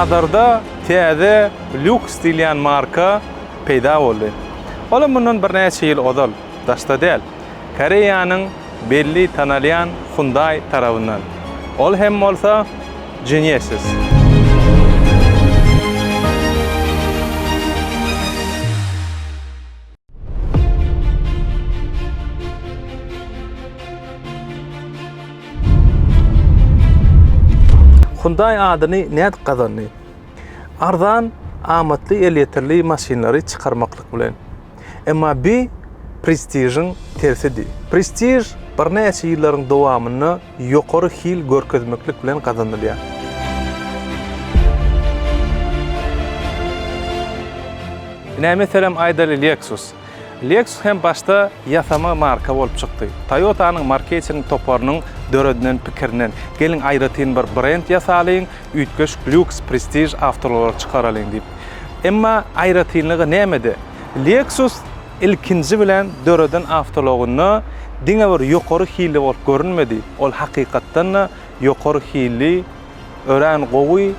Hazırda täze lüks diýilen marka peýda boldy. Ola mundan bir näçe ýyl odal, daşda däl. Koreýanyň belli tanalýan Hyundai tarabyndan. Ol hem bolsa Genesis. Hyundai adyny näde gazandy? Arzan, amatly eletrikli maşinlary çykarmaklyk bilen. Emma bi prestijiň tersidi. Prestij bir näçe ýyllaryň dowamyny ýokary hil görkezmeklik bilen gazanylýar. Meselem aýdaly Lexus. Lexus hem başta ýasama marka bolup çykdy. Toyota'nın marketing toparynyň döredinden pikirinden gelin aýratyn bir brand ýasalyň, üýtgeç lüks prestij awtolar çykaralyň diýip. Emma aýratynlygy nämede? Lexus ilkinji bilen döreden awtolaryny diňe bir ýokary hili bolup görünmedi. Ol hakykatdan ýokary hili ören gowy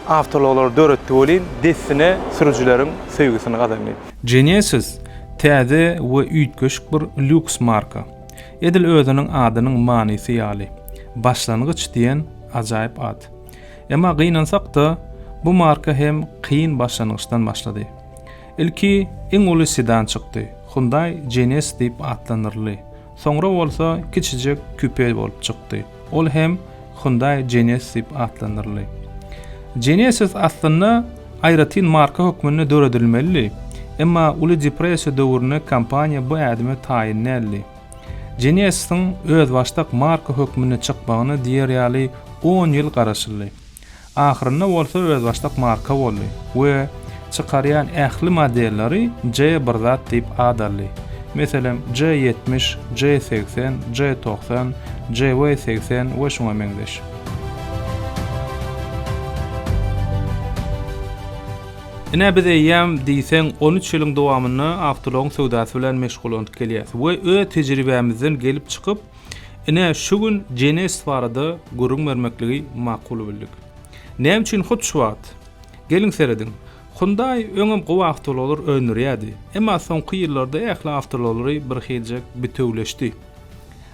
awtolar döretdi bolyn desine sürüjüleriň sevgisini gazandy. Genesis täze we üýtgeç bir lüks marka. Edil özüniň adynyň manysy ýaly. Başlangıç diýen ajaýyp ad. Emma gynansak da bu marka hem kıyın başlangıçdan başlady. Ilki iň uly sedan çykdy. Hyundai Genesis diýip atlanyrly. Soňra bolsa kiçijek küpe bolup çykdy. Ol hem Hyundai Genesis diýip atlanyrly. Genesis aslında aýratyn marka hökmüne döredilmeli. Emma uly depressiýa döwrüne kompaniýa bu ädime taýinledi. Genesis'in öz başdak marka hökmüne çykmagyny diýer ýaly 10 ýyl garaşyly. Ahyrynda bolsa öz başdak marka boldy we çykarýan ähli modelleri J1 zat diýip adally. Meselem J70, J80, J90, J80 we şoňa meňzeş. Ine bize ýam diýsen 13 ýylyň dowamyny awtolaryň sowdasy bilen meşgul bolup gelýär we öz tejribemizden gelip çykyp ine şu gün Genesis barada görüň bermekligi makul bildik. Näme üçin hut şu wagt? Gelin seredin. Hyundai öňem gowy awtolary öňürýärdi. Emma soňky ýyllarda ähli awtolary bir hiljek bitewleşdi.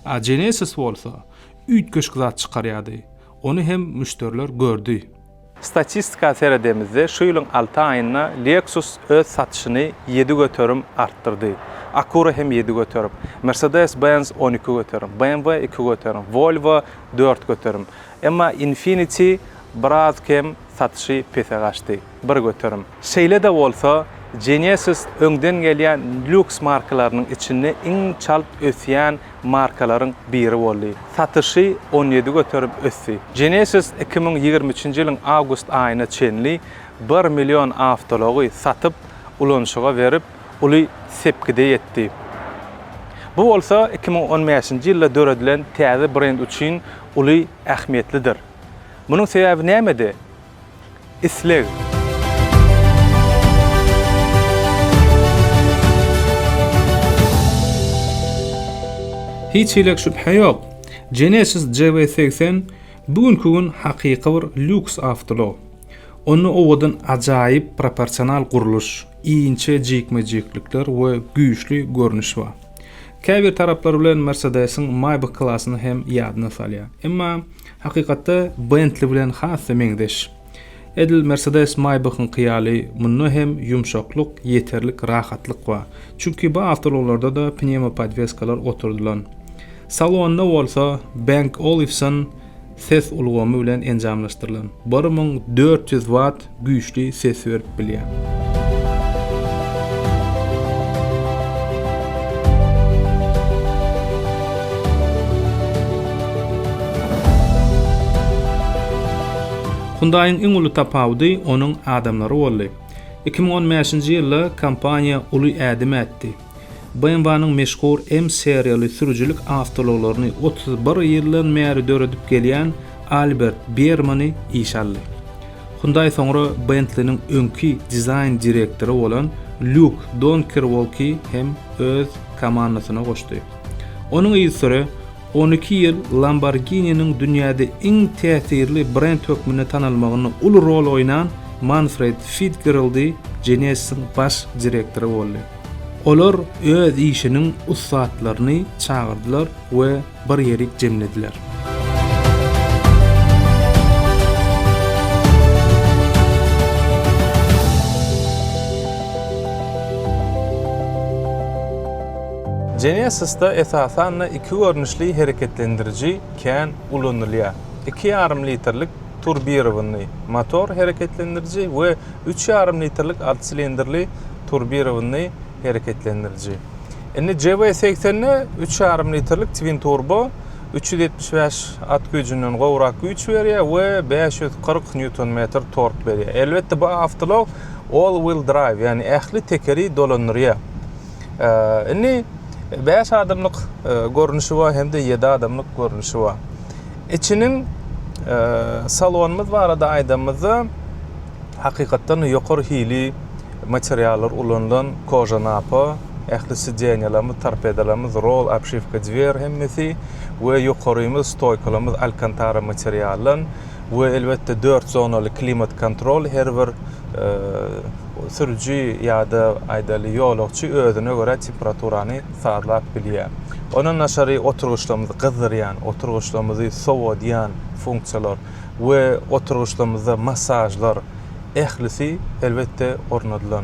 A Genesis bolsa üýtgeç zat çykarýardy. Onu hem müşteriler gördü. Statistika seredemizde şu ýylyň 6 aýyna Lexus öz satyşyny 7 göterim artdyrdy. Acura hem 7 göterim, Mercedes-Benz 12 göterim, BMW 2 göterim, Volvo 4 göterim. Emma Infiniti biraz kem satyşy pesagaşdy, 1 göterim. Şeýle de bolsa Genesis öňden gelýän lüks markalarynyň içinde iň çalp ösýän markalaryň biri boldy. Satyşy 17 göterip ösdi. Genesis 2023-nji ýylyň awgust aýyna çenli 1 million awtolagy satyp ulanşyga berip uly sepkide ýetdi. Bu bolsa 2015-nji ýylda döredilen täze brend üçin uly ähmiýetlidir. Munyň sebäbi nämede? Isleg. Hiç hilek şüphe ýok. Genesis J80 bugünkü gün hakyky bir lüks awtolo. Onu owadan ajaýyp proporsional guruluş, iňçe jikme-jiklikler we güýçli görnüş bar. Käbir taraplar bilen Mercedes'iň Maybach klasyny hem ýadyna salýar. Emma hakykatda Bentley bilen hasy meňdeş. Edil Mercedes Maybach'ın kıyalı munnu hem yumşaklyk, yeterlik, rahatlyk bar. Çünki bu awtololarda da pneumo podveskalar oturdulan. Salonda bolsa Bang Olufsen ses ulgamy bilen enjamlaşdyrylan. 1400 watt güýçli ses berip bilýär. Hyundai'ň iň uly tapawdy onuň adamlary boldy. 2015-nji ýylda kompaniýa uly ädim etdi. BMW'nyň meşhur M seriýaly sürüjilik awtologlaryny 31 ýyldan bäri döredip gelýän Albert Biermanny işaldy. Hyundai soňra Bentley'niň öňki dizayn direktori bolan Luke Donckerwolky hem öz komandasyna goşdy. Onuň ýygyry 12 ýyl Lamborghini'nin dünýäde iň täsirli brend hökmüne tanalmagyny uly rol oynan Manfred Fitzgerald Genesis'in baş direktori boldy. Olar öz işiniň ustaatlaryny çağırdylar we bir ýerik jemlediler. Genesis'te esasan iki görnüşli hareketlendirici kän ulanylýar. 2,5 litrlik turbirowny motor hareketlendirici we 3,5 litrlik alt silinderli turbirowny hareketlendirici. Indi CV80'ne 3,5 litrlik twin turbo 375 at gücünden gowrak güç berýär we 540 Nm tork berýär. Elbetde bu avtolog all wheel drive, yani ähli tekeri dolanýar. Indi 5 adamlyk görnüşi var hem de 7 adamlyk görnüşi var. İçinin salonumuz var da aydamızda hakikaten ýokary hili materiallar ulandan koja napy, ähli sidyenýalarymyz, torpedalarymyz, rol, obşivka dwer hemmesi we ýokarymyz stoykalarymyz alcantara materiallan we elbetde 4 zonaly klimat kontrol her bir sürücü ýa-da aýdaly ýolagçy özüne göre temperaturany saglap bilýär. Onun naşary oturuşlarymyzy gyzdyrýan, oturuşlarymyzy sowudýan funksiýalar we oturuşlarymyzda masajlar ählisi elbetde ornadylan.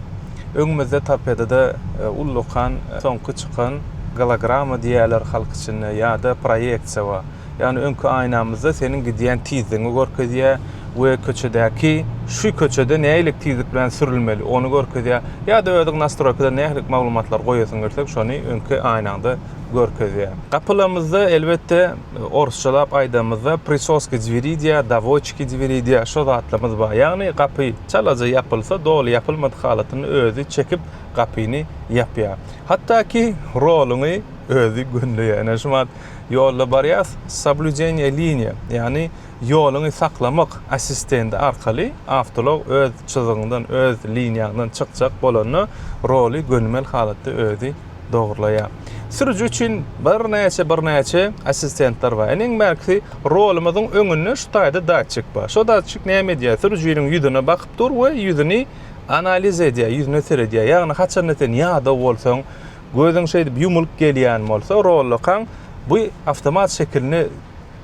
Öňümizde torpedada ullukan soňky çykan golograma diýerler halk içinde ýa-da proýeksiýa bar. Yani öňkü aynamyzda senin gidýän tizliğini görkezýär we köçedäki şu köçede näýlik tizlik bilen sürülmeli onu görkezýär ýa-da özüň nastroykada näýlik maglumatlar goýasyň görsek şonu öňkü aynanda görkezýär. Kapılarymyzda elbetde orusçalap aýdamyzda prisoski dveri diýär, davotchki dveri diýär, şo zatlarymyz bar. Ýagny kapy çalaja ýapylsa, dogry ýapylmady halatyny özü çekip kapyny ýapýar. Hatda ki roluny özü günlüyor. Yani şu an yolda barýas, соблюдение linia, yani yoluny saklamak asistenti arkaly avtolog öz çyzygyňdan, öz liniýadan çykjak bolany roli gönmel halatda özü dogurlaýar. Sürücü üçin bir näçe assistentler bar. Eň merkezi rolumyzyň öňünde şu taýda datçyk bar. Şo datçyk näme diýär? Sürücüniň ýüzüne bakyp dur we ýüzüni analiz edýär, ýüzüne seredýär. Ýagny haçan neten ýa-da bolsaň gözüň şeýdip ýumulup gelýän bolsa rollykan bu avtomat şekilni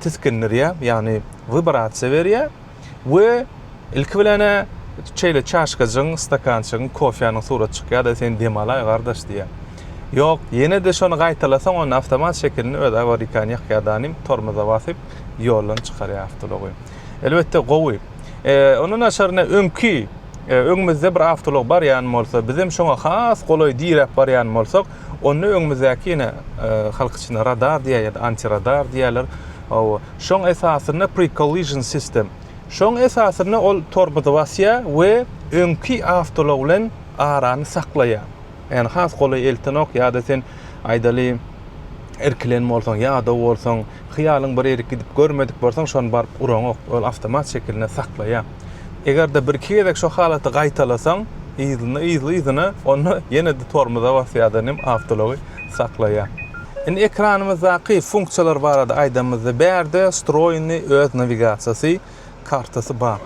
tiskindirýär, ýani vibrasiýa berýär we ilki bilene çeýle çaşkagyň, stakançyň, kofýanyň surat çykýar da sen demala gardaş diýär. Ýok, ýene de şonu gaýtalasaň onu avtomat şekilni öz awarikan ýakýadanym tormoza basyp ýoldan çykarýar avtology. Elbetde gowy. Onun aşaryna öňki öňümizde bir avtolog bar ýany bolsa, bizim şoňa has golay diýip bar ýany bolsak, onu öňümüzdäki ýene halk içinde radar diýär ýa-da antiradar diýerler. Şoň esasyny pre-collision system. Şoň esasyny ol tormoza basýar we öňki avtolog bilen arany saklaýar. Yani has golay eltinok ýa-da sen aýdaly erkilen bolsaň ýa-da bolsaň hyýalyň bir ýere gidip görmedik bolsaň şonu baryp uraňok ol avtomat şekilde saklaýar. Eger de bir kere şu halaty gaýtalasaň, ýyzyny onu ýene de tormoza basýardanym avtology saklaýar. Indi ekranymyzdaky funksiýalar barada aýdamyzda bärde stroýny öz navigasiýasy kartasy bar.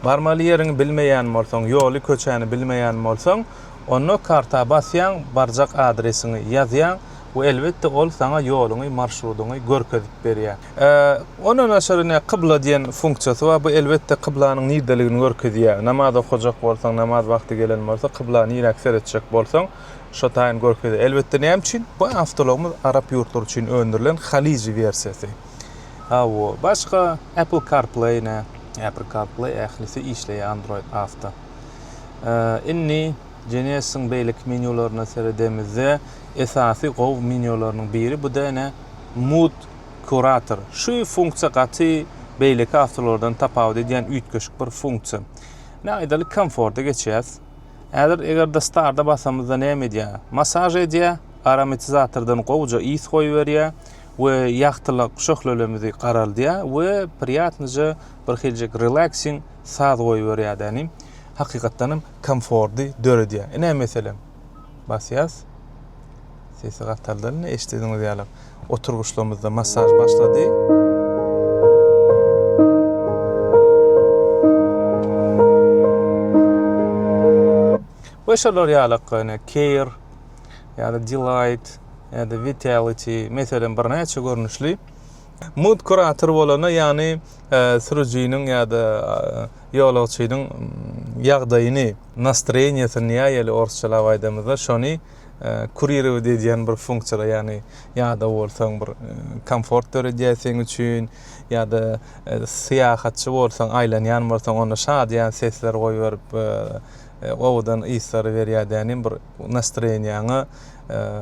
Barmaly ýerini bilmeýän bolsaň, ýoly köçäni bilmeýän bolsaň, onu karta basýan, barjak adresini ýazýan we elbetde ol sana ýoluny, marşrutyny görkezip berýär. Onun aşaryna kıbla diýen funksiýasy bar. Bu elbetde kıblanyň nirdeligini görkezýär. Namaz okujak bolsaň, namaz wagty gelen bolsa, kıblany ýerek seretjek bolsaň, şo taýyn görkezýär. Elbetde näme üçin? Bu avtologumyz Arap ýurtlar üçin öndürilen Halizi versiýasy. Başga Apple CarPlay ählisi işleýär Android Auto. Inni Genesis'in beýlik menülaryna seredemizde esasy gow menülarynyň biri bu da ene Mood Curator. Şu funksiýa gaty beýlik avtolardan tapawut edýän üýtgeşik bir funksiýa. Näýdäli komforta geçýäs. Eger da starda basamyzda näme edýär? Masaj edýär, aromatizatordan gowja ýys goýberýär we ýagtylyk şöhlelerimizi garaldýar we priýatnyja bir hiljek relaxing saz goýberýär dänim. Hakikaten komforty döredýär. Näme meselem? Basýas. Sesi gataldyny eşitdiňiz ýaly. oturguşlarımızda masaj başladı. Başalar ýalyk care, ýa-da delight, ýa-da vitality, meselem bir näçe görnüşli mood kurator bolana, ýani sürüjiniň ýa-da ýolagçynyň ýagdaýyny, nastroýenýasyny ýa-da orsçalap aýdymyzda şony kurier diýen bir funksiýa, ýani ýa-da bolsaň bir komfort döredýäsiň üçin, ýa-da syýahatçy bolsaň, aýlanýan bolsaň, ona şad ýan sesler goýup owadan ýysary berýärdiň bir nastroýenýaňy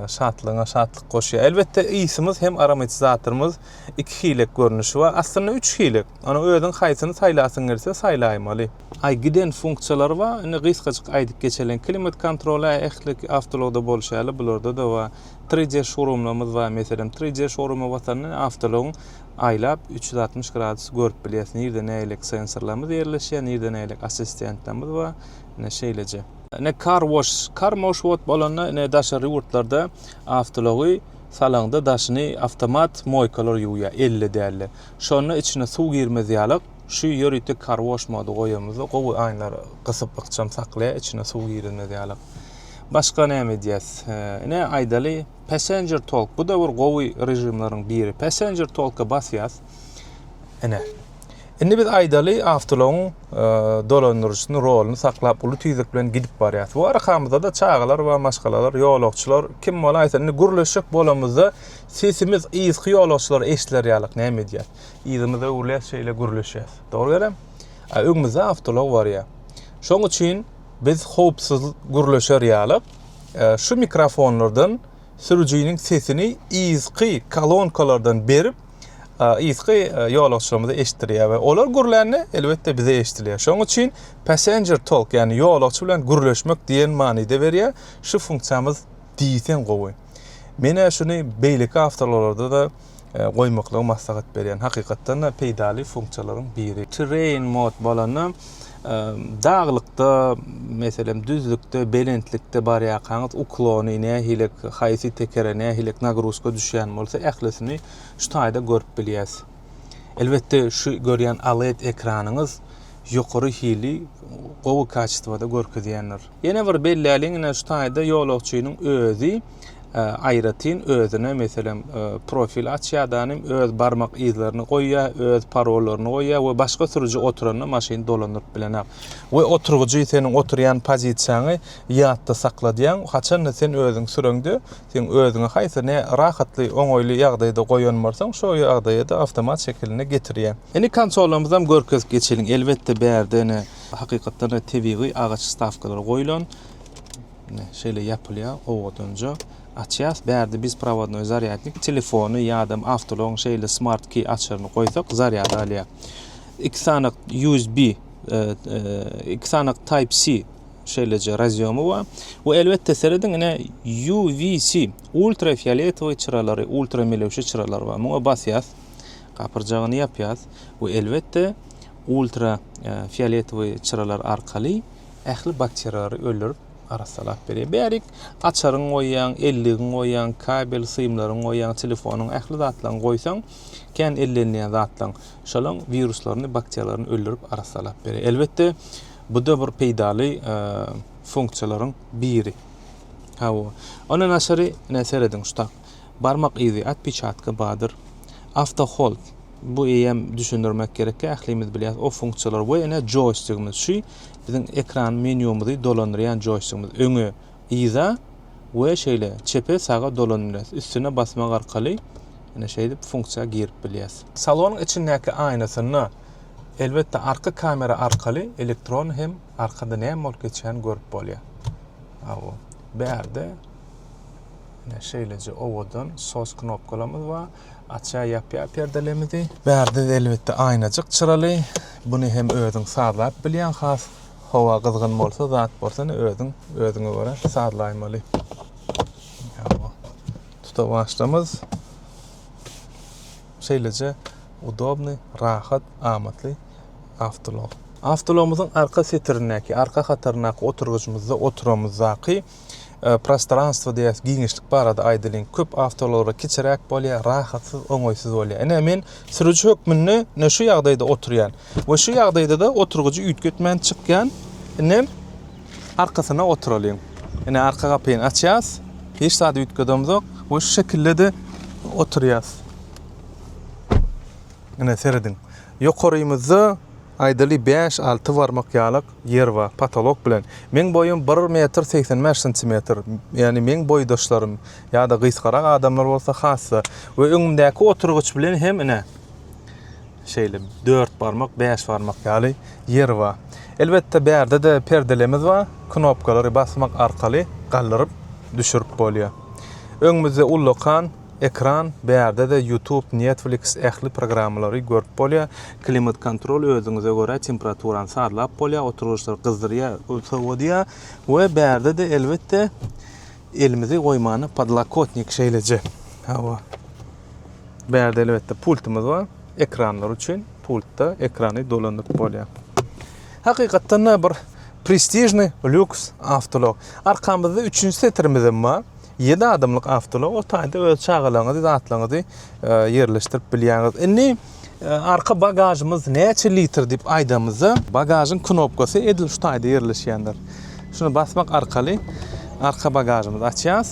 şatlyğa şatlyk goşýar. Elbetde ýysymyz hem aromatizatyrymyz iki hilik görnüşi bar. Aslında üç hilik. Onu özüň haýsyny saýlasyň gelse saýlaýmaly. Giden funksiýalary bar. Ine gysgaçyk aýdyp geçelen klimat kontroly, ählik awtologda bolşaly, bularda da bar. 3D şorumlarymyz bar. Meselem 3D şorumy wataryny awtologyň aýlap 360 gradus görüp bilýärsiň. Ýerde näýlik sensorlarymyz ýerleşýär, ýerde näýlik assistentlerimiz bar. Ne şeylece. Ne car wash bolana ne daşary ýurtlarda awtology salaňda daşyny awtomat moykalar ýuwýar 50 därli. Şonu içine suw girmez ýalyk. Şu ýörükde car wash modu goýamyz, gowy aýnlar gysyp ykjam saklaýar, içine suw girmez ýalyk. Başga näme diýäs? Ne aýdaly passenger talk. Bu da bir gowy rejimlaryň biri. Passenger talk'a basýas. Ene Indi biz aýdaly awtologyň dolandyrjysynyň roluny saklap uly tüýzek bilen gidip barýar. Bu arkamyzda da çağalar we maşgalalar, ýolagçylar kim bolaýsa indi gürleşik bolamyzda sesimiz ýyzky ýolagçylar eşitler ýalyk näme diýär. Ýyzymyzda uly şeýle gürleşýär. Dogry gelem? Öňümizde awtolog bar ýa. Şoň üçin biz howpsyz gürleşer ýalyk şu mikrofonlardan sürüjiniň sesini ýyzky kolonkalardan berip ýyzky ýolagçylarymyza eşitdirýär we olar gürlerini elbetde bize eşitilýär. Şoň üçin passenger talk, ýani ýolagçy bilen gürleşmek diýen manyda berýär. Şu funksiýamyz diýsen gowy. Mene şuny beýleki awtolarda da goýmakly maslahat berýän. Hakykatdan da peýdali funksiýalaryň biri. Terrain mode bolany dağlykda, meselem düzlükde, belentlikde barýakaňyz uklony nähilek, haýsy tekere nähilek nagruska düşýän bolsa, ählisini şu taýda görüp bilýäs. Elbetde şu görýän OLED ekranyňyz ýokary hili, gowy kaçtywada görkezýänler. Ýene bir belläliňine şu taýda ýolagçynyň özü aýratyn özüne meselem profil açýardanym öz barmak izlerini goýýar, öz parollaryny goýýar we başga sürüji oturanyny maşyny dolandyryp bilenär. We oturgujy seniň oturýan pozisiýaňy ýatda sakladýan, haçan sen özüň süreňde, sen özüňe haýsy ne rahatly, oňoýly ýagdaýda goýan bolsaň, şo ýagdaýda awtomat şekiline getirýär. Indi konsolymyzdan görkezip geçelim. Elbetde bärde ne hakykatdan tebigy agaç stavkalar goýulan. Ne şeýle ýapylýar, owadanca açýas, bärde biz provodnoy zaryadnik telefonu ýa-da awtologyň şeýle smart key açaryny goýsak, zaryad alýar. Iki sanak USB, iki sanak Type-C şeýlece razyomy bar. Bu elbetde serediň ine UVC, ultrafioletowy çyralary, ultramelewşi çyralary bar. Muňa basýas, gapyrjagyny ýapýas. Bu elbetde ultrafioletowy çıralar arkaly ähli bakteriýalary öldürüp arasalap berýär. Bärik açaryň goýýan, elligiň goýýan, kabel syýmlaryň goýýan, telefonyň ähli zatlaryny goýsaň, kän ellenýän zatlaryň şolaň wiruslaryny, bakteriýalaryny öldürüp arasalap berýär. Elbetde bu da bir peýdaly funksiýalaryň biri. Ona näşeri näserediň şutak. Barmak izi atpiçatka badyr. Auto hold. Bu eýem düşündirmek gerek. Ählimiz bilýär o funksiýalar we ene joystickimiz şu bizim ekran menümizi dolandyrýan joystickimiz öňe iza we şeýle çepe sağa dolandyrýar. Üstüne basmak arkaly ene şeýle funksiýa girip bilýäs. Salonyň içindäki aýnasyny elbetde arka kamera arkaly elektron hem arkada näme bolup geçýän görüp bolýar. Bärde ene şeýlece owadan sos knopkalarymyz bar. Açya yapýar perdelerimizi. Bärde elbetde aýnajyk çıraly. Bunu hem özüň saglap bilýän has. Hawa gyzgyn bolsa, zat bolsa özüňe görä saglaýmaly. Tuta başlamaz. Şeýlece udobny, rahat, amatly awtolog. Awtologumyzyň arka setirindäki, arka hataryndaky oturgujymyzda oturamyzdaky prostranstvo diýip giňişlik barada aýdylyň. Köp awtolary kiçirek bolýar, rahatsyz, oňoýsuz bolýar. Ene men sürücü hökmünde ne şu ýagdaýda oturýan. We şu ýagdaýda da oturgucy üýtgetmän çykýan. Ene arkasyna oturalyň. Ene arka gapyny açýas. Hiç zady üýtgedimiz ýok. We şu şekilde de oturýas. Ene seredin. Ýokarymyzda aýdaly 5-6 barmak ýalyk yer bar, patolog bilen. Men boýum 1 metr 85 sentimetr. Ýani men boýdaşlarym ýa-da gysgarak adamlar bolsa hassa. We öňümdäki oturguç bilen hem ene şeýle 4 barmak, 5 barmak ýaly yer bar. Elbetde bärde de perdelemiz bar. Knopkalary basmak arkaly gallyryp düşürip bolýar. Öňümizde ullakan ekran, bärde de YouTube, Netflix ähli programmalary görüp bolýar. Klimat kontrol özüňize görä temperaturan sarlap bolýar, oturuşlar gyzdyrýar, sowudýar we bärde de elbetde elimizi goýmany podlakotnik şeýleje. Hawa. Bärde elbetde pultymyz bar. Ekranlar üçin pultda ekrany dolandyp bolýar. Hakykatdan bir prestijny lüks awtolog. Arkamızda 3-nji setrimiz bar. 7 adamlyk awtolog, o taýda öz çağalaňyzy, zatlaňyzy yerleşdirip bilýäňiz. Indi arka bagajymyz näçe litr diýip aýdamyza, bagajyň knopkasy edil şu taýda yerleşýändir. Şunu basmak arkaly arka bagajymyzy açýas.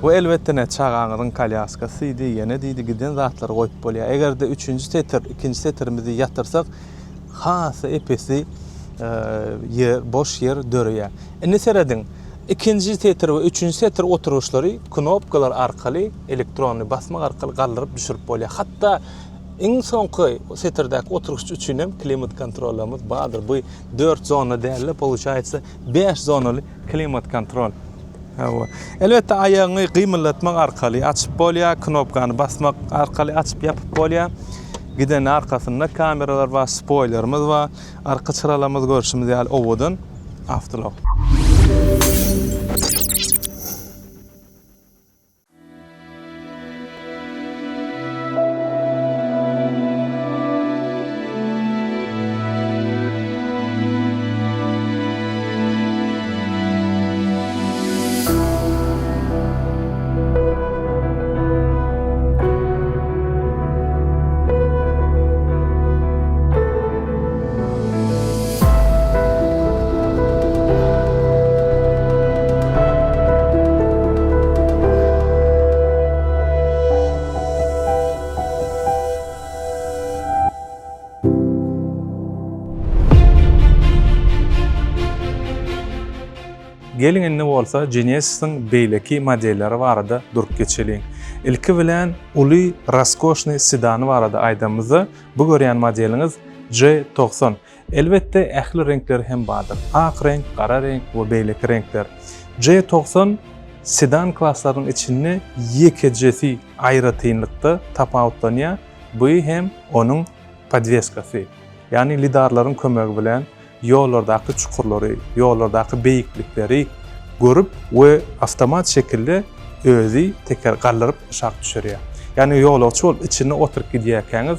Bu elbetde ne çağaňyzyň kolyaskasy diýene diýdi giden zatlar goýup bolýar. Egerde 3-nji setr, 2-nji setrimizi ýatyrsak, hasa epesi boş yer dörýär. Indi seredin 2-nji setr we 3-nji setr oturuşlary knopkalar arkaly elektrony basmak arkaly gallyryp düşürip bolýar. Hatda iň soňky setrдäki oturuş üçin hem klimat kontrollamyz bardyr. Bu 4 zona däli, получается 5 zonaly klimat kontrol. Hawa. Elbetde aýagyny gymylatmak arkaly açyp bolýar, knopkany basmak arkaly açyp ýapyp bolýar. Giden arkasynda kameralar var, spoilerimiz var, arka çıralamyz görüşimiz ýaly owadan awtolog. Gelin indi bolsa Genesis'in beýleki modelleri barada durup geçeliň. Ilki bilen uly raskoşny sedany barada aýdamyza, bu görýän modeliňiz J90. Elbetde ähli renkleri hem bardyr. Ak renk, qara renk we beýleki renkler. J90 sedan klasslarynyň içinde ýekejesi aýra tynlykda tapawutlanýar. Bu hem onuň podveskasy. Yani lidarlaryň kömegi bilen ýollardaky çukurlary, ýollardaky beýiklikleri görüp we avtomat şekilde özü teker gallyryp şak düşürýär. Yani ýolagçy bolup içine oturup gidýärkäňiz,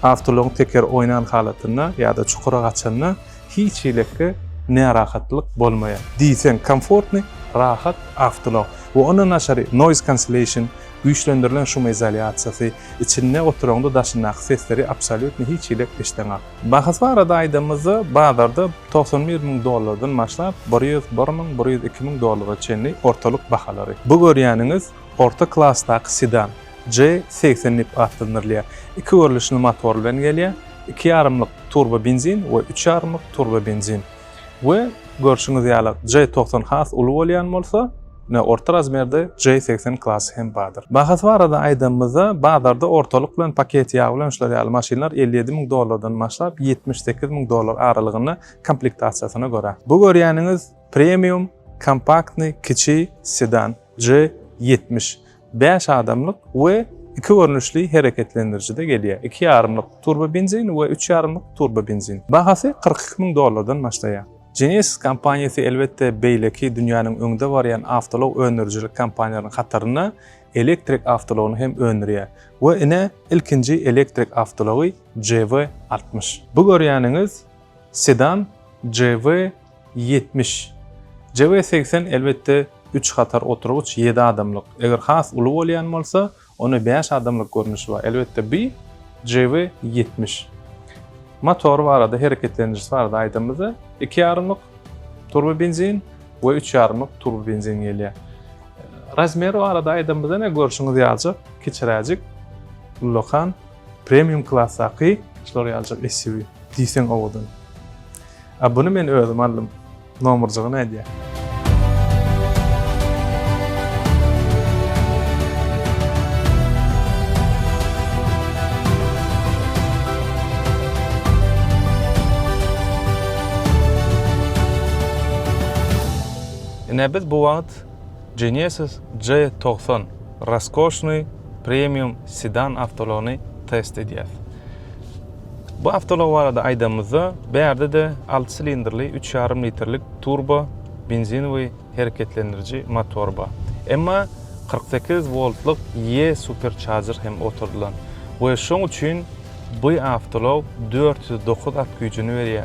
awtologyň teker oýnan halatyna ýa-da çukura gaçanyna hiç ileki närahatlyk bolmaýar. Diýsen komfortny, rahat awtolog. We onuň aşary noise cancellation, güýçlendirilen şum izolýasiýasy, içinde oturanda daşynak sesleri absolutny hiç ilek eşdeňär. Bahas barada aýdamyza bazarda $91,000 başlap $100,000-$102,000 çenli ortalyk bahalary. Bu görýäniňiz orta klassdaky sedan J80 diýip atlanylýar. 2 görlüşli motor bilen gelýär. 2,5-lyk turbo benzin we 3,5-lyk turbo benzin. We görşüňiz ýaly J90 has uly bolýan bolsa, ne orta razmerde J80 klasy hem bardyr. Bahas barada aýdamyza bazarda ortalyk bilen paket ýagy bilen şular ýaly maşinlar $57,000 başlap $78,000 aralygyny komplektasiýasyna görä. Bu görýäniňiz premium, kompaktny, kiçi sedan J70. 5 adamlyk we 2 görnüşli hereketlendiricide gelýär. 2,5-lyk turbo benzin we 3,5-lyk turbo benzin. Bahasy $42,000 başlaýar. Genesis kompaniýasy elbetde beýleki dünýäniň öňde barýan awtolog öňürjilik kompaniýalarynyň hataryna elektrik awtologyny hem öňürýär. We ine ilkinji elektrik awtology JV60. Bu görýäniňiz sedan JV70. JV80 elbette 3 qatar oturguç 7 adamlyk. Eger has uly bolýan bolsa, onu 5 adamlyk görnüşi bar. Elbette bu JV70. Motor barada, hereketlendiricisi barada aýdymyzda 2,5 turbo benzin we 3,5 turbo benzin gelýär. Razmeri barada aýdymyzda ne görüşiňiz ýalyjak, kiçiräjik Lokan premium klassaky şolary ýalyjak SUV diýsen owadan. Bunu men özüm aldym. Nomerjygy näde? Biz bu wagt Genesis G90 raskoşny premium sedan avtologyny test edýäs. Bu avtolog barada aýdymyzda berde de 6 silindrli 3,5 litrlik turbo benzin we hereketlendirici motor bar. Emma 48 voltlyk Y supercharger hem oturdulan. We şoň üçin bu avtolog 409 at güýjüni berýär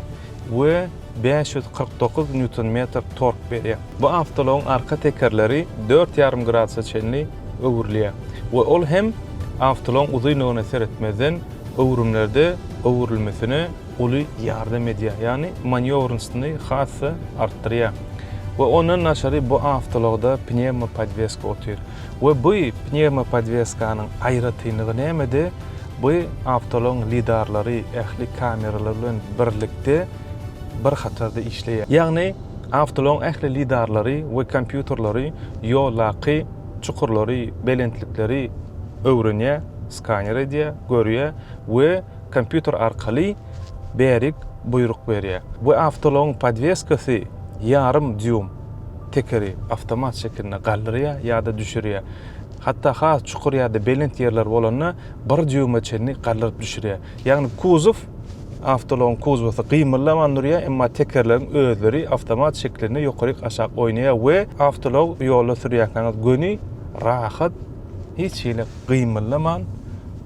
we 549 Nm tork berýär. Bu avtologyň arka tekerleri 4,5 gradsa çenli öwürlýär. We ol hem avtologyň uzynygyny seretmeden öwrümlerde öwrülmesine uly ýardam edýär. Ýani manewrynsyny hasy artdyrýar. We onun naşary bu avtologda pnevmo podveska otyr. We bu pnevmo podveskanyň aýratynygy nämede? Bu avtologyň lidarlary ähli kameralar bilen birlikde bir hatarda işleýär. Ýagny avtologyň ähli lidarlary we kompýuterlary ýolaky, çukurlary, belentlikleri öwrenýär, skaner edýär, görýär we kompýuter arkaly berik buyruk berýär. Bu avtologyň podveskasy yarım düým tekeri avtomat şekilde galdyrýar ýa-da düşürýär. Hatta has çukur ýa-da belent ýerler bolanda bir düýme çenli galdyryp düşürýär. Ýagny kuzov avtologyň kuzowsy gymylanýar, emma tekerleriň özleri avtomat şeklinde ýokary aşağı oýnaýar we avtolog ýolda sürýärkäňiz göni rahat hiç ýere gymylanman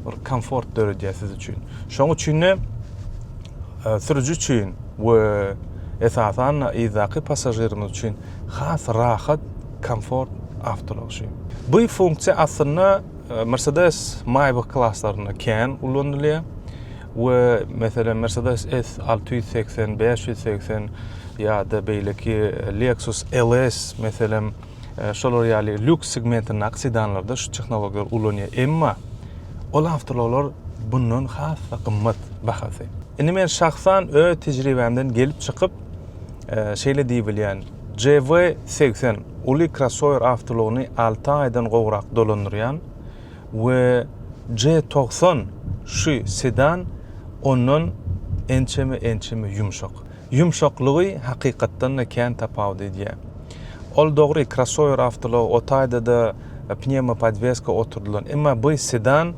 bir komfort döredýär siz üçin. Şoň üçin sürücü üçin we esasan izaky pasajerimiz üçin has rahat komfort avtolog şu. Bu funksiýa aslında Mercedes Maybach klasslaryna kän ullanylýar. We mesela Mercedes S680, 580 ýa-da beýleki Lexus LS mesela şolary ýaly lüks segmentine sedanlarda şu tehnologiýalar ullanýar. Emma ol avtologlar bundan has gymmat bahasy. Indi men şahsan öz tejribemden gelip çykyp şeýle diýip bilýän. JV80 uly crossover avtologyny 6 aýdan gowrak dolandyrýan we G90 şu sedan onun ençeme yumşak. Yumşaklygy hakykatdan da kän tapawut edýär. Ol dogry crossover avtolog otaýda da pnevmo podveska oturdulan. Emma bu sedan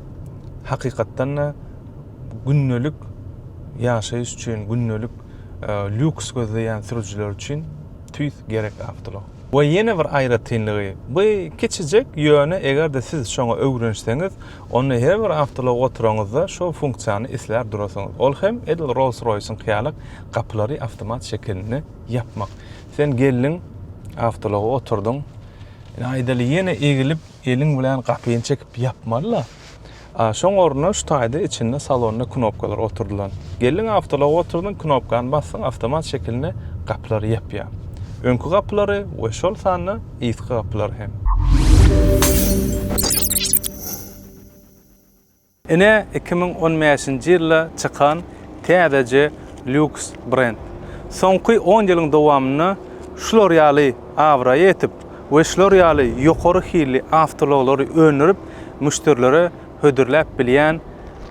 hakykatdan da günnülük ýaşaýyş üçin, günnülük lüks gözleýän sürüjüler üçin tüýs gerek avtolog. We ýene bir aýratynlygy. Bu keçijek ýöne egerde siz şoňa öwrenşseňiz, onu her bir avtolog oturaňyzda şo funksiýany isler durasyňyz. Ol hem edil Rolls-Royce'ň hyýalyk gapylary avtomat şeklinde yapmak. Sen geldiň avtologa oturdyň. Aýdaly ýene egilip eliň bilen gapyny çekip yapmalylar. Şoň orna şu taýda içinde salonda knopkalar oturdulan. Geldiň avtologa oturdyň, knopkany bassaň avtomat şeklinde gapylary yapýar. Önkü gapylary we şol sanly ýytky gapylary hem. Ene 2015-nji ýylda çykan täzece lüks brend. Soňky 10 ýylyň dowamyny şular ýaly awra ýetip we şular ýaly ýokary hili avtologlary öňürüp müşterilere hödürläp bilýän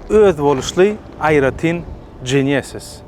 öz boluşly aýratyn Genesis.